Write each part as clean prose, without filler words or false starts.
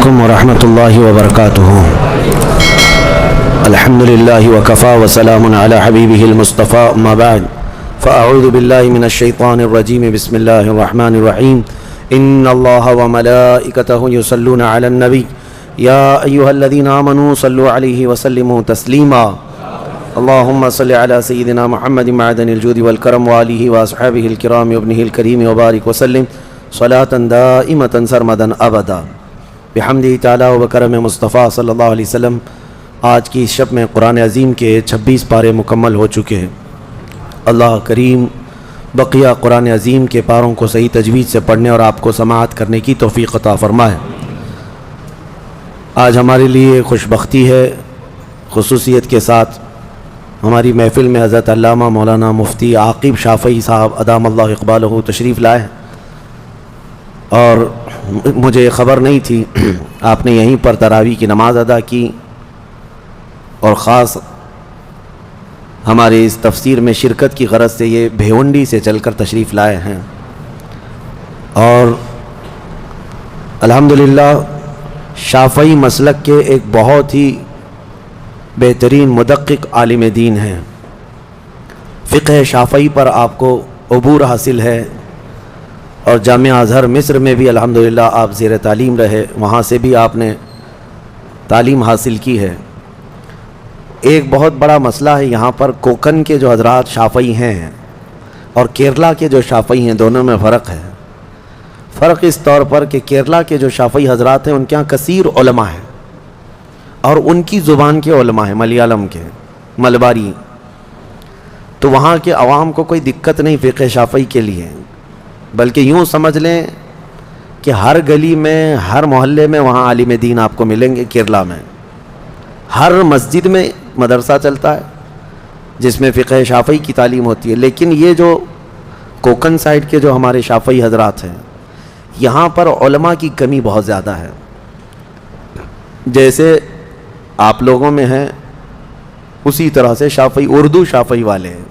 علیکم ورحمۃ اللہ وبرکاتہ۔ الحمد للہ وکفا وسلام علی حبیبہ المصطفیٰ، اما بعد فاعوذ باللہ من الشیطان الرجیم، بسم اللہ الرحمن الرحیم۔ ان اللہ وملائکتہ یصلون علی النبی یا ایہا الذین آمنوا صلوا علیہ وسلموا تسلیما۔ اللہم صل علی سیدنا محمد معدن الجود والکرم وآلہ واصحابہ الکرام وابنہ الکریم وبارک وسلم صلاة دائمة سرمدا ابدا بحمدہ تعالی و بکرم مصطفیٰ صلی اللہ علیہ وسلم۔ آج کی اس شب میں قرآن عظیم کے 26 پارے مکمل ہو چکے ہیں۔ اللہ کریم بقیہ قرآن عظیم کے پاروں کو صحیح تجوید سے پڑھنے اور آپ کو سماعت کرنے کی توفیق عطا فرمائے۔ آج ہمارے لیے خوش بختی ہے، خصوصیت کے ساتھ ہماری محفل میں حضرت علامہ مولانا مفتی عاقب شافعی صاحب ادام اللہ اقبالہ تشریف لائے ہیں، اور مجھے خبر نہیں تھی، آپ نے یہیں پر تراویح کی نماز ادا کی اور خاص ہمارے اس تفسیر میں شرکت کی غرض سے یہ بھیونڈی سے چل کر تشریف لائے ہیں، اور الحمدللہ شافعی مسلک کے ایک بہت ہی بہترین مدقق عالم دین ہیں۔ فقہ شافعی پر آپ کو عبور حاصل ہے، اور جامعہ ازہر مصر میں بھی الحمدللہ آپ زیر تعلیم رہے، وہاں سے بھی آپ نے تعلیم حاصل کی ہے۔ ایک بہت بڑا مسئلہ ہے یہاں پر، کوکن کے جو حضرات شافعی ہیں اور کیرلا کے جو شافعی ہیں، دونوں میں فرق ہے۔ فرق اس طور پر کہ کیرلا کے جو شافعی حضرات ہیں ان کے ہاں کثیر علماء ہیں، اور ان کی زبان کے علماء ہیں، ملیالم کے، ملباری، تو وہاں کے عوام کو کوئی دقت نہیں فقہ شافعی کے لیے، بلکہ یوں سمجھ لیں کہ ہر گلی میں، ہر محلے میں وہاں عالم دین آپ کو ملیں گے۔ کیرلا میں ہر مسجد میں مدرسہ چلتا ہے جس میں فقہ شافعی کی تعلیم ہوتی ہے، لیکن یہ جو کوکن سائڈ کے جو ہمارے شافعی حضرات ہیں، یہاں پر علماء کی کمی بہت زیادہ ہے۔ جیسے آپ لوگوں میں ہیں اسی طرح سے شافعی، اردو شافعی والے ہیں،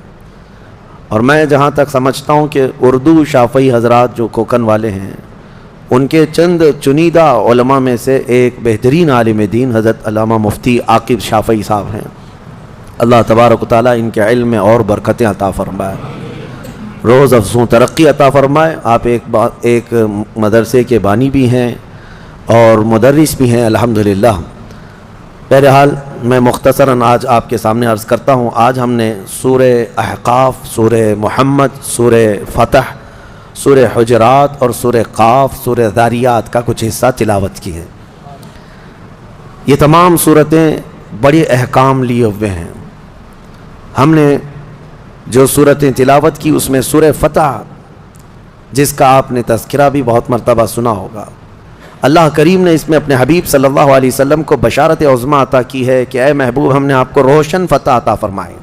اور میں جہاں تک سمجھتا ہوں کہ اردو شافعی حضرات جو کوکن والے ہیں ان کے چند چنیدہ علماء میں سے ایک بہترین عالم دین حضرت علامہ مفتی عاقب شافعی صاحب ہیں۔ اللہ تبارک و تعالیٰ ان کے علم میں اور برکتیں عطا فرمائے، روز افزوں ترقی عطا فرمائے۔ آپ ایک مدرسے کے بانی بھی ہیں اور مدرس بھی ہیں الحمدللہ۔ بہرحال میں مختصراً آج آپ کے سامنے عرض کرتا ہوں۔ آج ہم نے سورہ احقاف، سورہ محمد، سورہ فتح، سورہ حجرات اور سورہ قاف، سورہ ذاریات کا کچھ حصہ تلاوت کی ہے۔ یہ تمام صورتیں بڑے احکام لیے ہوئے ہیں۔ ہم نے جو صورتیں تلاوت کی اس میں سورہ فتح، جس کا آپ نے تذکرہ بھی بہت مرتبہ سنا ہوگا، اللہ کریم نے اس میں اپنے حبیب صلی اللہ علیہ وسلم کو بشارت عظمیٰ عطا کی ہے کہ اے محبوب، ہم نے آپ کو روشن فتح عطا فرمائی۔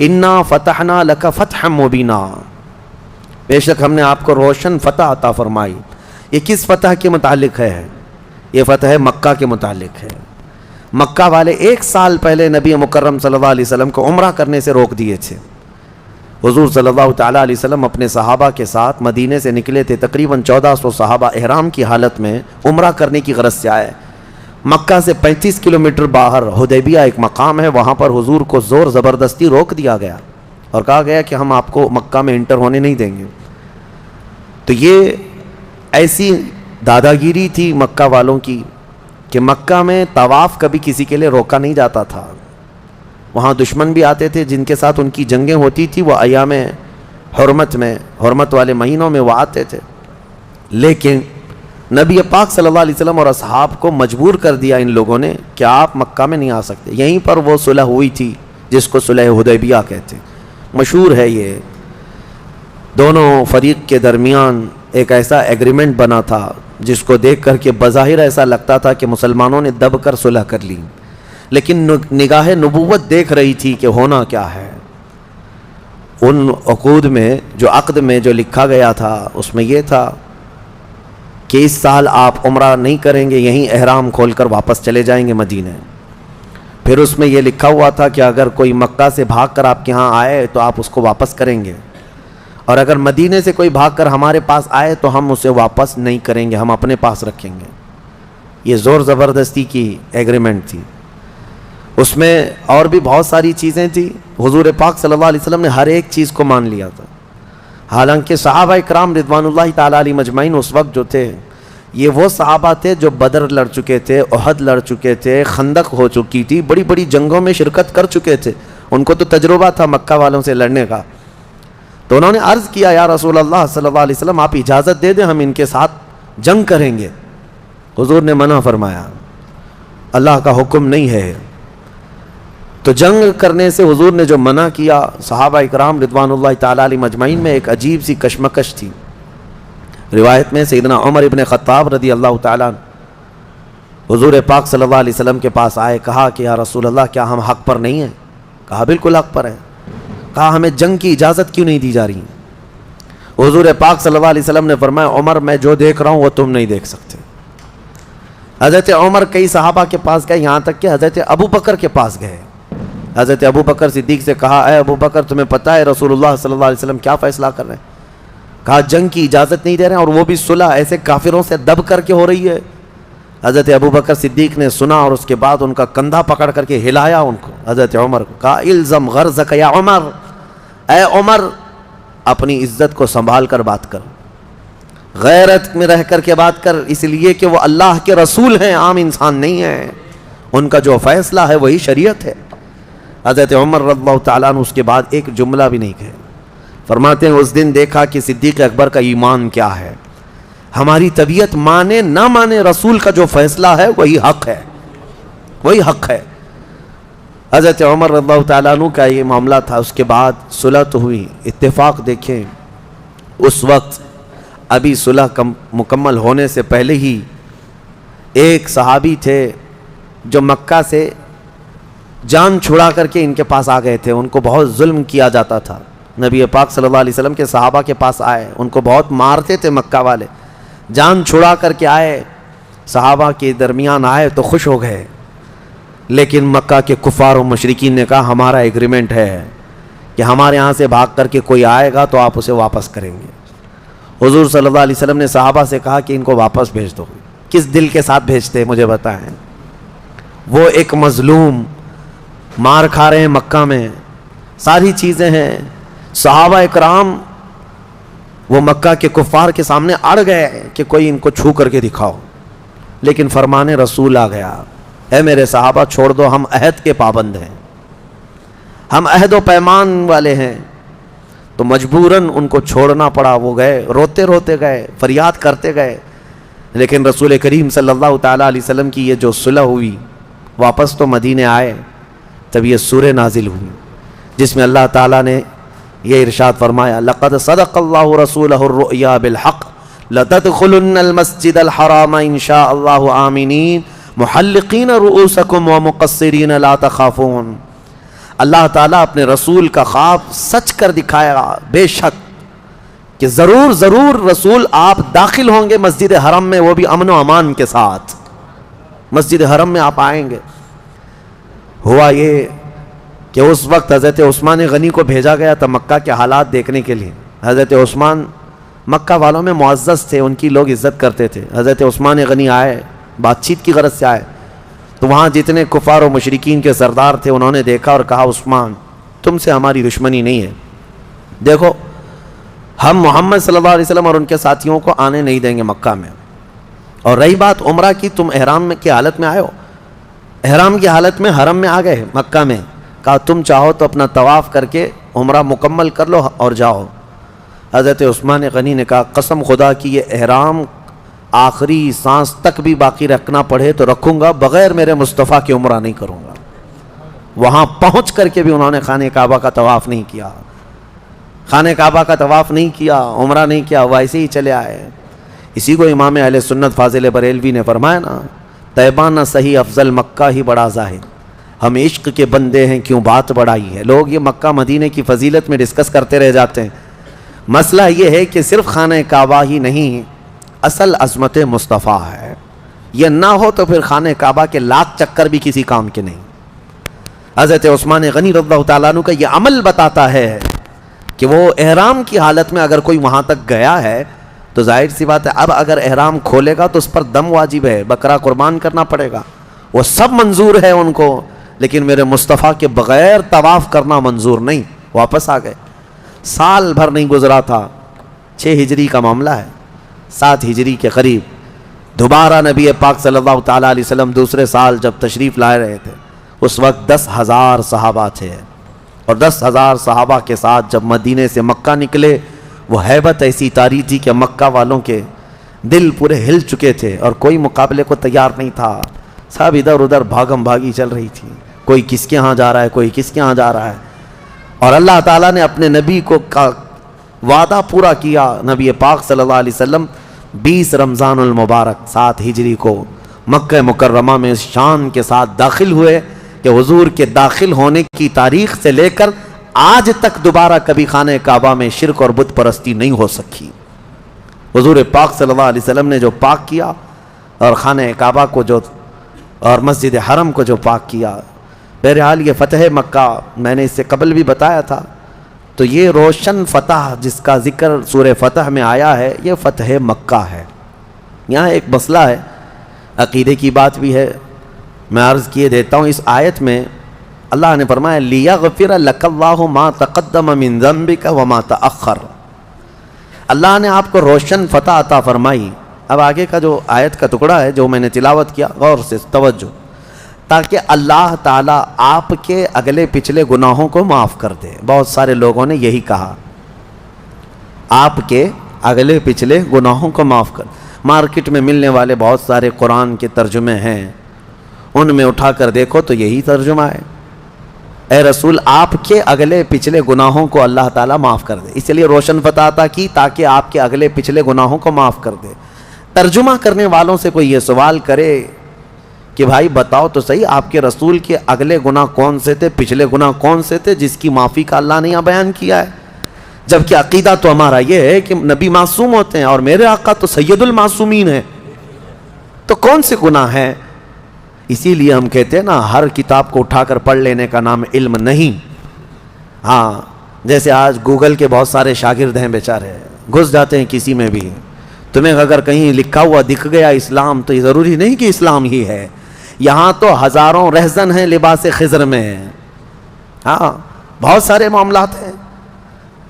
انا فتحنا لک فتحا مبینا، بے شک ہم نے آپ کو روشن فتح عطا فرمائی۔ یہ کس فتح کے متعلق ہے؟ یہ فتح مکہ کے متعلق ہے۔ مکہ والے 1 سال پہلے نبی مکرم صلی اللہ علیہ وسلم کو عمرہ کرنے سے روک دیے تھے۔ حضور صلی اللہ تعالیٰ علیہ وسلم اپنے صحابہ کے ساتھ مدینے سے نکلے تھے، تقریباً 1400 صحابہ احرام کی حالت میں عمرہ کرنے کی غرض سے آئے۔ مکہ سے 35 کلومیٹر باہر حدیبیہ ایک مقام ہے، وہاں پر حضور کو زور زبردستی روک دیا گیا اور کہا گیا کہ ہم آپ کو مکہ میں انٹر ہونے نہیں دیں گے۔ تو یہ ایسی داداگیری تھی مکہ والوں کی کہ مکہ میں طواف کبھی کسی کے لیے روکا نہیں جاتا تھا۔ وہاں دشمن بھی آتے تھے جن کے ساتھ ان کی جنگیں ہوتی تھی، وہ ایام حرمت میں، حرمت والے مہینوں میں وہ آتے تھے، لیکن نبی پاک صلی اللہ علیہ وسلم اور اصحاب کو مجبور کر دیا ان لوگوں نے کہ آپ مکہ میں نہیں آ سکتے۔ یہیں پر وہ صلح ہوئی تھی جس کو صلح حدیبیہ کہتے ہیں، مشہور ہے۔ یہ دونوں فریق کے درمیان ایک ایسا ایگریمنٹ بنا تھا جس کو دیکھ کر کے بظاہر ایسا لگتا تھا کہ مسلمانوں نے دب کر صلح کر لی، لیکن نگاہ نبوت دیکھ رہی تھی کہ ہونا کیا ہے۔ ان عقود میں، جو عقد میں جو لکھا گیا تھا، اس میں یہ تھا کہ اس سال آپ عمرہ نہیں کریں گے، یہیں احرام کھول کر واپس چلے جائیں گے مدینہ۔ پھر اس میں یہ لکھا ہوا تھا کہ اگر کوئی مکہ سے بھاگ کر آپ کے ہاں آئے تو آپ اس کو واپس کریں گے، اور اگر مدینے سے کوئی بھاگ کر ہمارے پاس آئے تو ہم اسے واپس نہیں کریں گے، ہم اپنے پاس رکھیں گے۔ یہ زور زبردستی کی ایگریمنٹ تھی. اس میں اور بھی بہت ساری چیزیں تھیں. حضور پاک صلی اللہ علیہ وسلم نے ہر ایک چیز کو مان لیا تھا. حالانکہ صحابہ اکرام رضوان اللہ تعالیٰ علیہ مجمعین اس وقت جو تھے یہ وہ صحابہ تھے جو بدر لڑ چکے تھے, احد لڑ چکے تھے, خندق ہو چکی تھی, بڑی بڑی جنگوں میں شرکت کر چکے تھے. ان کو تو تجربہ تھا مکہ والوں سے لڑنے کا. تو انہوں نے عرض کیا یا رسول اللہ صلی اللہ علیہ وسلم آپ اجازت دے دیں, ہم ان کے ساتھ جنگ کریں گے. حضور نے منع فرمایا, اللہ کا حکم نہیں ہے. تو جنگ کرنے سے حضور نے جو منع کیا, صحابہ اکرام رضوان اللہ تعالیٰ علیہ مجمعین میں ایک عجیب سی کشمکش تھی. روایت میں سیدنا عمر ابن خطاب رضی اللہ تعالیٰ حضور پاک صلی اللہ علیہ وسلم کے پاس آئے, کہا کہ یا رسول اللہ کیا ہم حق پر نہیں ہیں؟ کہا بالکل حق پر ہیں. کہا ہمیں جنگ کی اجازت کیوں نہیں دی جا رہی؟ حضور پاک صلی اللہ علیہ وسلم نے فرمایا عمر میں جو دیکھ رہا ہوں وہ تم نہیں دیکھ سکتے. حضرت عمر کئی صحابہ کے پاس گئے, یہاں تک کہ حضرت ابو بکر کے پاس گئے. حضرت ابو بکر صدیق سے کہا اے ابو بکر تمہیں پتہ ہے رسول اللہ صلی اللہ علیہ وسلم کیا فیصلہ کر رہے ہیں؟ کہا جنگ کی اجازت نہیں دے رہے ہیں, اور وہ بھی صلح ایسے کافروں سے دب کر کے ہو رہی ہے. حضرت ابو بکر صدیق نے سنا اور اس کے بعد ان کا کندھا پکڑ کر کے ہلایا ان کو, حضرت عمر کو. کہا الزم غرضک یا عمر, اے عمر اپنی عزت کو سنبھال کر بات کر, غیرت میں رہ کر کے بات کر, اس لیے کہ وہ اللہ کے رسول ہیں, عام انسان نہیں ہیں. ان کا جو فیصلہ ہے وہی شریعت ہے. حضرت عمر رضی اللہ تعالیٰ عنہ اس کے بعد ایک جملہ بھی نہیں کہے. فرماتے ہیں اس دن دیکھا کہ صدیق اکبر کا ایمان کیا ہے. ہماری طبیعت مانے نہ مانے, رسول کا جو فیصلہ ہے وہی حق ہے, وہی حق ہے. حضرت عمر رضی اللہ تعالیٰ عنہ کا یہ معاملہ تھا. اس کے بعد صلح تو ہوئی. اتفاق دیکھیں اس وقت ابھی صلح مکمل ہونے سے پہلے ہی ایک صحابی تھے جو مکہ سے جان چھڑا کر کے ان کے پاس آ گئے تھے. ان کو بہت ظلم کیا جاتا تھا. نبی پاک صلی اللہ علیہ وسلم کے صحابہ کے پاس آئے, ان کو بہت مارتے تھے مکہ والے. جان چھڑا کر کے آئے, صحابہ کے درمیان آئے تو خوش ہو گئے. لیکن مکہ کے کفار و مشرکین نے کہا ہمارا ایگریمنٹ ہے کہ ہمارے ہاں سے بھاگ کر کے کوئی آئے گا تو آپ اسے واپس کریں گے. حضور صلی اللہ علیہ وسلم نے صحابہ سے کہا کہ ان کو واپس بھیج دو. کس دل کے ساتھ بھیجتے مجھے بتائیں؟ وہ ایک مظلوم, مار کھا رہے ہیں مکہ میں, ساری چیزیں ہیں. صحابہ اکرام وہ مکہ کے کفار کے سامنے اڑ گئے کہ کوئی ان کو چھو کر کے دکھاؤ. لیکن فرمان رسول آ گیا, اے میرے صحابہ چھوڑ دو, ہم عہد کے پابند ہیں, ہم عہد و پیمان والے ہیں. تو مجبوراً ان کو چھوڑنا پڑا. وہ گئے, روتے روتے گئے, فریاد کرتے گئے. لیکن رسول کریم صلی اللہ تعالیٰ علیہ وسلم کی یہ جو صلح ہوئی, واپس تو مدینے آئے, تب یہ سورہ نازل ہوئی جس میں اللہ تعالیٰ نے یہ ارشاد فرمایا لقد صدق اللہ رسولہ الرؤیا بالحق لتدخلن المسجد الحرام ان شاء اللہ آمنین محلقین رؤوسکم ومقصرین لا تخافون. اللہ تعالیٰ اپنے رسول کا خواب سچ کر دکھایا بے شک کہ ضرور ضرور رسول آپ داخل ہوں گے مسجد حرم میں, وہ بھی امن و امان کے ساتھ. مسجد حرم میں آپ آئیں گے. ہوا یہ کہ اس وقت حضرت عثمان غنی کو بھیجا گیا تھا مکہ کے حالات دیکھنے کے لیے. حضرت عثمان مکہ والوں میں معزز تھے, ان کی لوگ عزت کرتے تھے. حضرت عثمان غنی آئے, بات چیت کی غرض سے آئے, تو وہاں جتنے کفار و مشرکین کے سردار تھے انہوں نے دیکھا اور کہا عثمان تم سے ہماری دشمنی نہیں ہے, دیکھو ہم محمد صلی اللہ علیہ وسلم اور ان کے ساتھیوں کو آنے نہیں دیں گے مکہ میں. اور رہی بات عمرہ کی, تم احرام کی حالت میں آئے ہو, احرام کی حالت میں حرم میں آ گئے مکہ میں, کہا تم چاہو تو اپنا طواف کر کے عمرہ مکمل کر لو اور جاؤ. حضرت عثمان غنی نے کہا قسم خدا کی یہ احرام آخری سانس تک بھی باقی رکھنا پڑے تو رکھوں گا, بغیر میرے مصطفیٰ کی عمرہ نہیں کروں گا. وہاں پہنچ کر کے بھی انہوں نے خانہ کعبہ کا طواف نہیں کیا, خانہ کعبہ کا طواف نہیں کیا, عمرہ نہیں کیا, ویسے ہی چلے آئے. اسی کو امام اہل سنت فاضل بریلوی نے فرمایا نا, طیبہ نہ صحیح افضل مکہ ہی بڑا زاہد, ہم عشق کے بندے ہیں کیوں بات بڑھائی ہے. لوگ یہ مکہ مدینے کی فضیلت میں ڈسکس کرتے رہ جاتے ہیں. مسئلہ یہ ہے کہ صرف خانہ کعبہ ہی نہیں, اصل عظمت مصطفیٰ ہے. یہ نہ ہو تو پھر خانہ کعبہ کے لاکھ چکر بھی کسی کام کے نہیں. حضرت عثمان غنی رضی اللہ تعالیٰ عنہ کا یہ عمل بتاتا ہے کہ وہ احرام کی حالت میں اگر کوئی وہاں تک گیا ہے تو ظاہر سی بات ہے اب اگر احرام کھولے گا تو اس پر دم واجب ہے، بکرا قربان کرنا پڑے گا، وہ سب منظور ہے ان کو، لیکن میرے مصطفیٰ کے بغیر طواف کرنا منظور نہیں۔ واپس آ گئے، سال بھر نہیں گزرا تھا، 6 ہجری کا معاملہ ہے، 7 ہجری کے قریب دوبارہ نبی پاک صلی اللہ تعالیٰ علیہ وسلم دوسرے سال جب تشریف لائے رہے تھے، اس وقت 10,000 صحابہ تھے، اور 10,000 صحابہ کے ساتھ جب مدینے سے مکہ نکلے، وہ ہیبت ایسی طاری تھی کہ مکہ والوں کے دل پورے ہل چکے تھے، اور کوئی مقابلے کو تیار نہیں تھا، سب ادھر ادھر بھاگم بھاگی چل رہی تھی، کوئی کس کے ہاں جا رہا ہے، کوئی کس کے ہاں جا رہا ہے، اور اللہ تعالیٰ نے اپنے نبی کو وعدہ پورا کیا۔ نبی پاک صلی اللہ علیہ وسلم 20 رمضان المبارک 7 ہجری کو مکہ مکرمہ میں اس شان کے ساتھ داخل ہوئے کہ حضور کے داخل ہونے کی تاریخ سے لے کر آج تک دوبارہ کبھی خانہ کعبہ میں شرک اور بت پرستی نہیں ہو سکی۔ حضور پاک صلی اللہ علیہ وسلم نے جو پاک کیا، اور خانہ کعبہ کو جو، اور مسجد حرم کو جو پاک کیا، بہرحال یہ فتح مکہ میں نے اس سے قبل بھی بتایا تھا، تو یہ روشن فتح جس کا ذکر سورہ فتح میں آیا ہے، یہ فتح مکہ ہے۔ یہاں ایک مسئلہ ہے، عقیدے کی بات بھی ہے، میں عرض کیے دیتا ہوں۔ اس آیت میں اللہ نے فرمایا لِيَغْفِرَ لَكَ اللَّهُ مَا تَقَدَّمَ مِن ذَنبِكَ وَمَا تَأَخَّرَ، اللہ نے آپ کو روشن فتح عطا فرمائی۔ اب آگے کا جو آیت کا ٹکڑا ہے جو میں نے تلاوت کیا، غور سے توجہ، تاکہ اللہ تعالیٰ آپ کے اگلے پچھلے گناہوں کو معاف کر دے۔ بہت سارے لوگوں نے یہی کہا، آپ کے اگلے پچھلے گناہوں کو معاف کر۔ مارکیٹ میں ملنے والے بہت سارے قرآن کے ترجمے ہیں، ان میں اٹھا کر دیکھو تو یہی ترجمہ ہے، اے رسول آپ کے اگلے پچھلے گناہوں کو اللہ تعالیٰ معاف کر دے، اس لیے روشن فتح عطا کی تاکہ آپ کے اگلے پچھلے گناہوں کو معاف کر دے۔ ترجمہ کرنے والوں سے کوئی یہ سوال کرے کہ بھائی بتاؤ تو صحیح، آپ کے رسول کے اگلے گناہ کون سے تھے، پچھلے گناہ کون سے تھے جس کی معافی کا اللہ نے یہاں بیان کیا ہے؟ جبکہ عقیدہ تو ہمارا یہ ہے کہ نبی معصوم ہوتے ہیں، اور میرے آقا تو سید المعصومین ہیں، تو کون سے گناہ ہیں؟ اسی لیے ہم کہتے ہیں نا، ہر کتاب کو اٹھا کر پڑھ لینے کا نام علم نہیں۔ ہاں، جیسے آج گوگل کے بہت سارے شاگرد ہیں بیچارے، گھس جاتے ہیں کسی میں بھی، تمہیں اگر کہیں لکھا ہوا دکھ گیا اسلام تو یہ ضروری نہیں کہ اسلام ہی ہے، یہاں تو ہزاروں رہزن ہیں لباس خضر میں۔ ہاں، بہت سارے معاملات ہیں،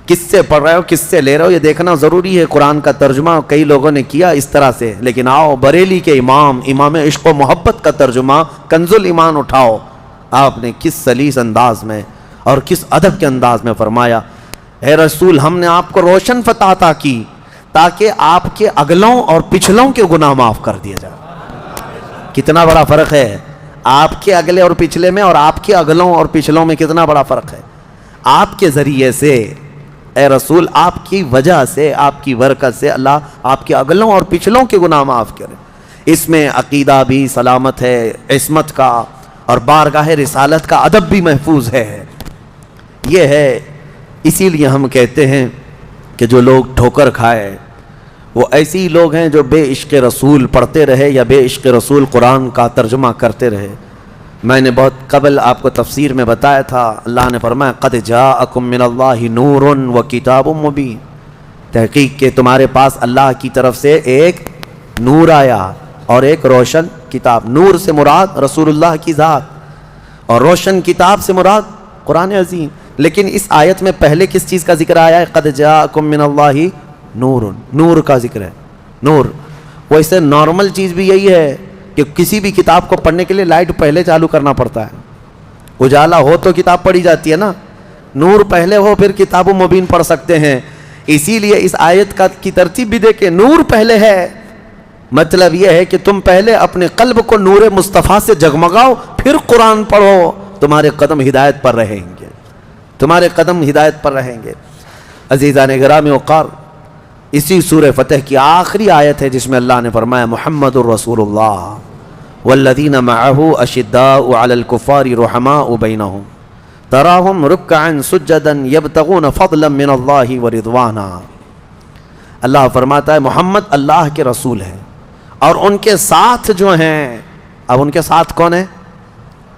کس سے پڑھ رہے ہو، کس سے لے رہے ہو، یہ دیکھنا ضروری ہے۔ قرآن کا ترجمہ کئی لوگوں نے کیا اس طرح سے، لیکن آؤ بریلی کے امام عشق و محبت کا ترجمہ کنز الایمان اٹھاؤ، آپ نے کس سلیس انداز میں اور کس ادب کے انداز میں فرمایا، اے رسول ہم نے آپ کو روشن فتح عطا کی تاکہ آپ کے اگلوں اور پچھلوں کے گناہ معاف کر دیا جائے۔ کتنا بڑا فرق ہے آپ کے اگلے اور پچھلے میں، اور آپ کے اگلوں اور پچھلوں میں کتنا بڑا فرق ہے۔ آپ کے ذریعے سے اے رسول، آپ کی وجہ سے، آپ کی برکت سے اللہ آپ کے اگلوں اور پچھلوں کے گناہ معاف کرے۔ اس میں عقیدہ بھی سلامت ہے، عصمت کا اور بارگاہ رسالت کا ادب بھی محفوظ ہے۔ یہ ہے، اسی لیے ہم کہتے ہیں کہ جو لوگ ٹھوکر کھائے وہ ایسے ہی لوگ ہیں جو بے عشق رسول پڑھتے رہے یا بے عشق رسول قرآن کا ترجمہ کرتے رہے۔ میں نے بہت قبل آپ کو تفسیر میں بتایا تھا، اللہ نے فرمایا قد جاءکم من اللہ نور و کتاب مبین، تحقیق کہ تمہارے پاس اللہ کی طرف سے ایک نور آیا اور ایک روشن کتاب۔ نور سے مراد رسول اللہ کی ذات، اور روشن کتاب سے مراد قرآن عظیم۔ لیکن اس آیت میں پہلے کس چیز کا ذکر آیا ہے؟ قد جاءکم من اللہ نور، نور کا ذکر ہے۔ نور ویسے نارمل چیز بھی یہی ہے کہ کسی بھی کتاب کو پڑھنے کے لیے لائٹ پہلے چالو کرنا پڑتا ہے، اجالا ہو تو کتاب پڑھی جاتی ہے نا، نور پہلے ہو پھر کتاب مبین پڑھ سکتے ہیں۔ اسی لیے اس آیت کی ترتیب بھی دیکھیں، نور پہلے ہے، مطلب یہ ہے کہ تم پہلے اپنے قلب کو نور مصطفیٰ سے جگمگاؤ، پھر قرآن پڑھو، تمہارے قدم ہدایت پر رہیں گے، تمہارے قدم ہدایت پر رہیں گے۔ عزیزان گرامی وقار، اسی سورہ فتح کی آخری آیت ہے جس میں اللہ نے فرمایا محمد الرسول اللہ والذین معہ اشداء علی الکفار رحماء بینہم تراہم رکعا سجدا یبتغون فضلا من اللہ ورضوانا۔ اللہ فرماتا ہے محمد اللہ کے رسول ہیں، اور ان کے ساتھ جو ہیں، اب ان کے ساتھ کون ہیں؟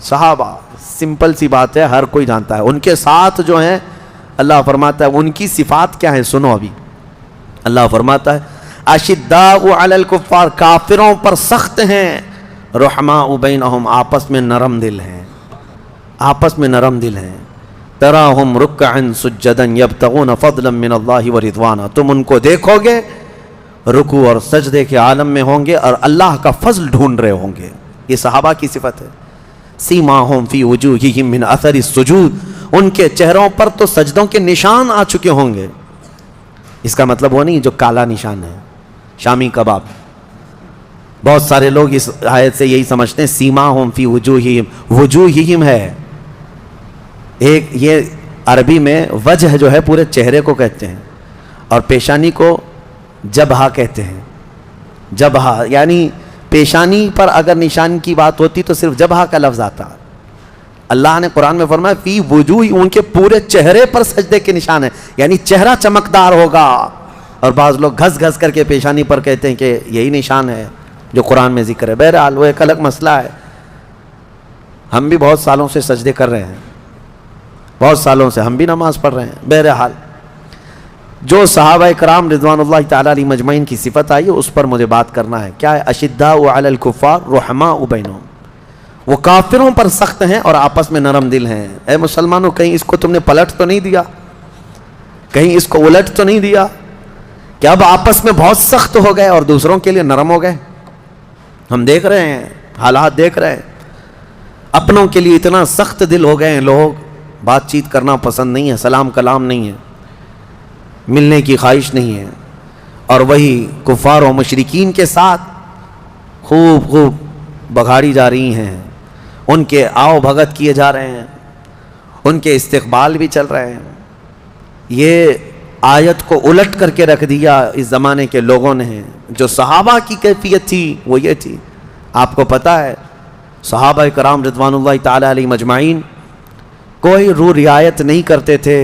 صحابہ، سمپل سی بات ہے، ہر کوئی جانتا ہے۔ ان کے ساتھ جو ہیں، اللہ فرماتا ہے ان کی صفات کیا ہیں، سنو ابھی۔ اللہ فرماتا ہے اشداء علی الکفار، کافروں پر سخت ہیں، رحماء بینہم، آپس میں نرم دل ہیں، آپس میں نرم دل ہیں، تراہم رکعا سجدا یبتغون فضلا من اللہ ورضوانا، تم ان کو دیکھو گے رکوع اور سجدے کے عالم میں ہوں گے اور اللہ کا فضل ڈھونڈ رہے ہوں گے. یہ صحابہ کی صفت ہے. سیماہم فی وجوہہم من اثر السجود، ان کے چہروں پر تو سجدوں کے نشان آ چکے ہوں گے. اس کا مطلب وہ نہیں جو کالا نشان ہے شامی کباب. بہت سارے لوگ اس آیت سے یہی سمجھتے ہیں سیماہم فی وجوہہم، وجوہہم ہے ایک، یہ عربی میں وجہ جو ہے پورے چہرے کو کہتے ہیں، اور پیشانی کو جبہہ کہتے ہیں. جبہہ یعنی پیشانی پر اگر نشان کی بات ہوتی تو صرف جبہہ کا لفظ آتا. اللہ نے قرآن میں فرمایا فی وجوہ، ان کے پورے چہرے پر سجدے کے نشان ہیں، یعنی چہرہ چمکدار ہوگا. اور بعض لوگ گھس گھس کر کے پیشانی پر کہتے ہیں کہ یہی نشان ہے جو قرآن میں ذکر ہے. بہرحال وہ ایک الگ مسئلہ ہے. ہم بھی بہت سالوں سے سجدے کر رہے ہیں، بہت سالوں سے ہم بھی نماز پڑھ رہے ہیں. بہرحال جو صحابہ کرام رضوان اللہ تعالیٰ علیہ مجمعین کی صفت آئی ہے اس پر مجھے بات کرنا ہے. کیا ہے؟ اشداء علی الکفار رحماء بینہم، وہ کافروں پر سخت ہیں اور آپس میں نرم دل ہیں. اے مسلمانوں، کہیں اس کو تم نے پلٹ تو نہیں دیا، کہیں اس کو الٹ تو نہیں دیا کہ اب آپس میں بہت سخت ہو گئے اور دوسروں کے لیے نرم ہو گئے؟ ہم دیکھ رہے ہیں، حالات دیکھ رہے ہیں. اپنوں کے لیے اتنا سخت دل ہو گئے ہیں لوگ، بات چیت کرنا پسند نہیں ہے، سلام کلام نہیں ہے، ملنے کی خواہش نہیں ہے. اور وہی کفار و مشرکین کے ساتھ خوب بگاڑی جا رہی ہیں، ان کے آؤ بھگت کیے جا رہے ہیں، ان کے استقبال بھی چل رہے ہیں. یہ آیت کو الٹ کر کے رکھ دیا اس زمانے کے لوگوں نے. جو صحابہ کی کیفیت تھی وہ یہ تھی. آپ کو پتہ ہے صحابہ کرام رضوان اللہ تعالیٰ علیہ مجمعین کوئی رو رعایت نہیں کرتے تھے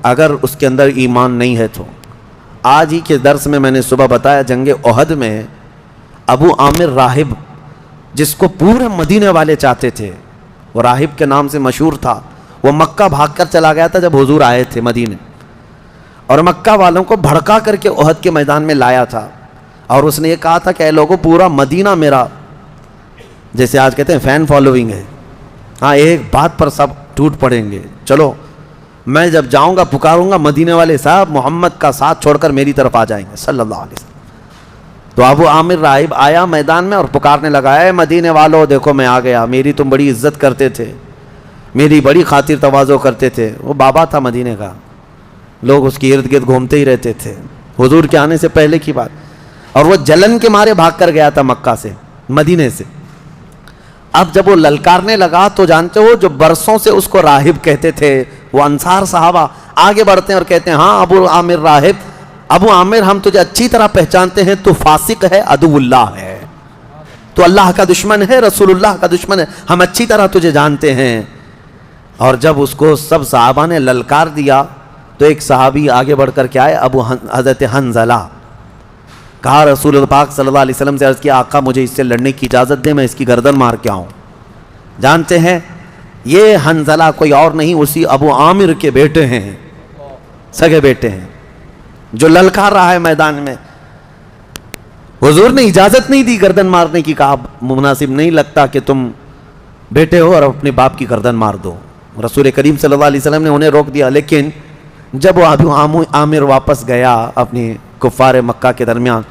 اگر اس کے اندر ایمان نہیں ہے تو. آج ہی کے درس میں نے صبح بتایا جنگ احد میں ابو عامر راہب، جس کو پورے مدینے والے چاہتے تھے، وہ راہب کے نام سے مشہور تھا، وہ مکہ بھاگ کر چلا گیا تھا جب حضور آئے تھے مدینے، اور مکہ والوں کو بھڑکا کر کے احد کے میدان میں لایا تھا. اور اس نے یہ کہا تھا کہ اے لوگوں، پورا مدینہ میرا، جیسے آج کہتے ہیں فین فالوئنگ ہے، ہاں ایک بات پر سب ٹوٹ پڑیں گے، چلو میں جب جاؤں گا پکاروں گا مدینے والے صاحب محمد کا ساتھ چھوڑ کر میری طرف آ جائیں گے صلی اللہ علیہ وسلم. تو ابو عامر راہب آیا میدان میں اور پکارنے لگا، اے مدینے والوں دیکھو میں آ گیا، میری تم بڑی عزت کرتے تھے، میری بڑی خاطر تواضع کرتے تھے. وہ بابا تھا مدینے کا، لوگ اس کے ارد گرد گھومتے ہی رہتے تھے حضور کے آنے سے پہلے کی بات. اور وہ جلن کے مارے بھاگ کر گیا تھا مکہ سے، مدینے سے. اب جب وہ للکارنے لگا تو جانتے ہو جو برسوں سے اس کو راہب کہتے تھے وہ انصار صحابہ آگے بڑھتے ہیں اور کہتے ہیں ہاں ابو عامر راہب، ابو عامر ہم تجھے اچھی طرح پہچانتے ہیں، تو فاسق ہے، عدو اللہ ہے، تو اللہ کا دشمن ہے، رسول اللہ کا دشمن ہے، ہم اچھی طرح تجھے جانتے ہیں. اور جب اس کو سب صحابہ نے للکار دیا تو ایک صحابی آگے بڑھ کر کے آئے، حضرت حنظلہ، کہا رسول اللہ پاک صلی اللہ علیہ وسلم سے عرض کیا آقا مجھے اس سے لڑنے کی اجازت دیں، میں اس کی گردن مار کے آؤں. جانتے ہیں یہ حنظلہ کوئی اور نہیں، اسی ابو عامر کے بیٹے ہیں، سگے بیٹے ہیں، جو للکار رہا ہے میدان میں. حضور نے اجازت نہیں دی گردن مارنے کی، کہا مناسب نہیں لگتا کہ تم بیٹے ہو اور اپنے باپ کی گردن مار دو. رسول کریم صلی اللہ علیہ وسلم نے انہیں روک دیا. لیکن جب وہ ابو عامر واپس گیا اپنی کفار مکہ کے درمیان،